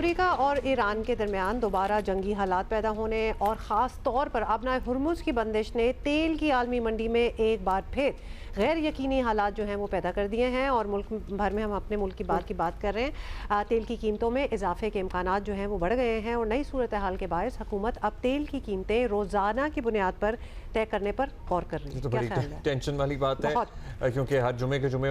امریکہ اور ایران کے درمیان دوبارہ جنگی حالات پیدا ہونے اور خاص طور پر ابنائے ہرمز کی بندش نے تیل کی عالمی منڈی میں ایک بار پھر غیر یقینی حالات جو ہیں وہ پیدا کر دیے ہیں، اور ملک بھر میں ہم اپنے ملک کی بات کر رہے ہیں۔ تیل کی قیمتوں میں اضافے کے امکانات جو ہیں وہ بڑھ گئے ہیں، اور نئی صورتحال کے باعث حکومت اب تیل کی قیمتیں روزانہ کی بنیاد پر طے کرنے پر غور کر رہی ہے۔ کیا خیال ہے؟ ٹینشن والی بات ہے، کیونکہ ہر جمعے کے جمعے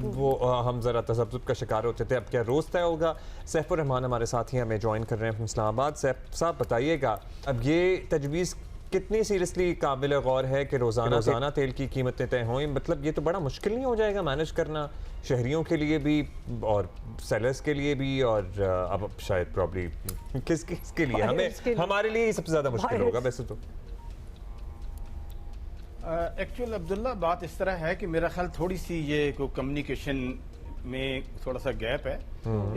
وہ ہم ذرا تذبذب کا شکار ہوتے تھے، اب کیا روز طے ہوگا؟ سیف الرحمان ہمارے ساتھی ہمیں جوائن کر رہے ہیں اسلام آباد۔ سیف صاحب بتائیے گا، اب یہ تجویز کتنی سیریسلی قابل غور ہے کہ روزانہ تیل کی قیمتیں طے ہوئیں؟ مطلب یہ تو بڑا مشکل نہیں ہو جائے گا مینیج کرنا، شہریوں کے لیے بھی اور سیلرز کے لیے بھی، اور اب شاید پرابلی کس کے لیے؟ ہمارے لیے سب سے زیادہ مشکل ہوگا ویسے تو۔ ایکچوئل عبداللہ بات اس طرح ہے کہ میرا خیال تھوڑی سی یہ کمیونیکیشن میں تھوڑا سا گیپ ہے،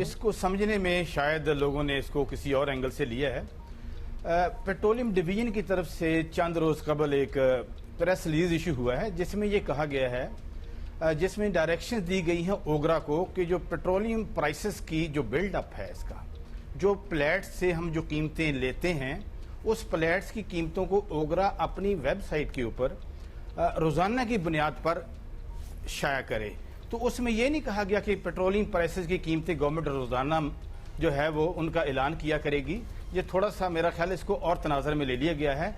اس کو سمجھنے میں شاید لوگوں نے اس کو کسی اور اینگل سے لیا ہے۔ پیٹرولیم ڈویژن کی طرف سے چند روز قبل ایک پریس ریلیز ایشو ہوا ہے جس میں یہ کہا گیا ہے، جس میں ڈائریکشنز دی گئی ہیں اوگرا کو کہ جو پیٹرولیم پرائسز کی جو بلڈ اپ ہے، اس کا جو پلیٹس سے ہم جو قیمتیں لیتے ہیں اس پلیٹس کی قیمتوں کو اوگرا اپنی ویب سائٹ کے اوپر روزانہ کی بنیاد پر شائع کرے۔ تو اس میں یہ نہیں کہا گیا کہ پیٹرولیم پرائسز کی قیمتیں گورنمنٹ روزانہ جو ہے وہ ان کا اعلان کیا کرے گی۔ یہ تھوڑا سا میرا خیال اس کو اور تناظر میں لے لیا گیا ہے۔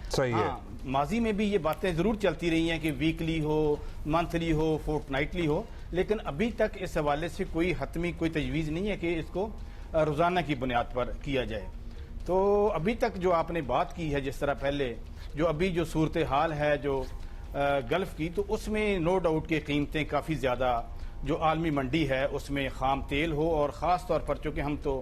ماضی میں بھی یہ باتیں ضرور چلتی رہی ہیں کہ ویکلی ہو، منتھلی ہو، فورٹ نائٹلی ہو، لیکن ابھی تک اس حوالے سے کوئی حتمی کوئی تجویز نہیں ہے کہ اس کو روزانہ کی بنیاد پر کیا جائے۔ تو ابھی تک جو آپ نے بات کی ہے، جس طرح پہلے جو ابھی جو صورتحال ہے جو گلف کی، تو اس میں نو ڈاؤٹ کہ قیمتیں کافی زیادہ جو عالمی منڈی ہے اس میں خام تیل ہو، اور خاص طور پر چونکہ ہم تو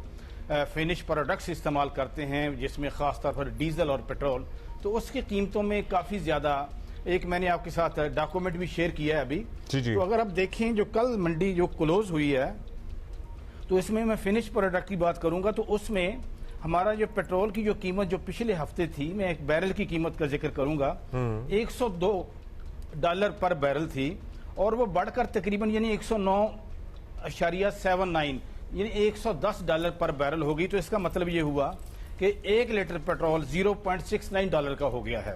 فینش پروڈکٹس استعمال کرتے ہیں جس میں خاص طور پر ڈیزل اور پیٹرول، تو اس کی قیمتوں میں کافی زیادہ ایک میں نے آپ کے ساتھ ڈاکومنٹ بھی شیئر کیا ہے ابھی۔ تو اگر آپ دیکھیں جو کل منڈی جو کلوز ہوئی ہے، تو اس میں فینش پروڈکٹ کی بات کروں گا، تو اس میں ہمارا جو پیٹرول کی جو قیمت جو پچھلے ہفتے تھی، میں ایک بیرل کی قیمت کا ذکر کروں گا، $102 پر بیرل تھی، اور وہ بڑھ کر تقریباً یعنی 109.79 یعنی $110 پر بیرل ہوگی۔ تو اس کا مطلب یہ ہوا کہ 1 لیٹر پیٹرول $0.69 کا ہو گیا ہے۔